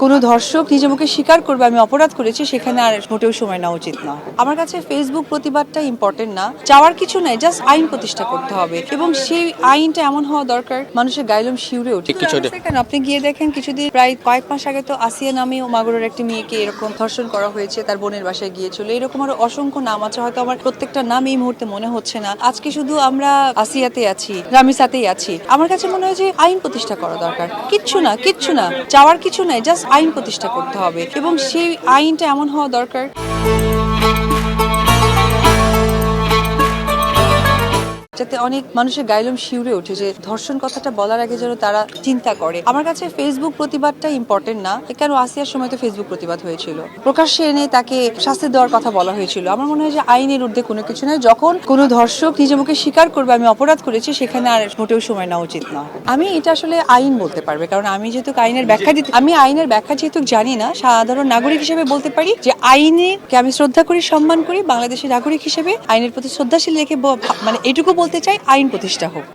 কোনো ধর্ষক নিজে মুখে স্বীকার করবে আমি অপরাধ করেছি, সেখানে আর মোটেও সময় নেওয়া উচিত না। আমার কাছে ফেসবুক প্রতিবাদটা ইম্পর্টেন্ট না, চাওয়ার কিছু নাই, জাস্ট আইন প্রতিষ্ঠা করতে হবে এবং সেই আইনটা এমন হওয়া দরকার মানুষের গাইলম শিউরে ওঠে। কেন আপনি গিয়ে দেখেন কিছুদিন প্রায় কয়েক মাস আগে তো আসিয়া নামে ও মাগুরের একটি মেয়েকে এরকম ধর্ষণ করা হয়েছে, তার বোনের বাসায় গিয়েছিল। এরকম আরো অসংখ্য নাম আছে, হয়তো আমার প্রত্যেকটা নাম এই মুহূর্তে মনে হচ্ছে না। আজকে শুধু আমরা আসিয়াতে আছি, রামিসাতেই আছি। আমার কাছে মনে হয় যে আইন প্রতিষ্ঠা করা দরকার। কিচ্ছু না, চাওয়ার কিছু নাই, জাস্ট আইন প্রতিষ্ঠা করতে হবে এবং সেই আইনটা এমন হওয়া দরকার যাতে অনেক মানুষের গাইলম শিউরে ওঠে, যে ধর্ষণ কথাটা বলার আগে যেন তারা চিন্তা করে। আমার কাছে ফেসবুক প্রতিবাদটা ইম্পর্টেন্ট না, কেন আসিয়ার সময় তো ফেসবুক প্রতিবাদ হয়েছিল, প্রকাশ্যে এনে তাকে শাস্তি দেওয়ার কথা বলা হয়েছিল। আমার মনে হয় যে আইনের ঊর্ধ্বে কোনো কিছু নয়। যখন কোনো ধর্ষক নিজে মুখে স্বীকার করবে আমি অপরাধ করেছি, সেখানে আর মোটেও সময় নেওয়া উচিত না। আমি এটা আসলে আইন বলতে পারবে, কারণ আমি যেহেতু আইনের ব্যাখ্যা যেহেতু জানি না, সাধারণ নাগরিক হিসেবে বলতে পারি যে আইনকে আমি শ্রদ্ধা করি, সম্মান করি। বাংলাদেশের নাগরিক হিসেবে আইনের প্রতি শ্রদ্ধাশীল রেখে মানে এটুকু বলতে চাই, আইন প্রতিষ্ঠা হোক।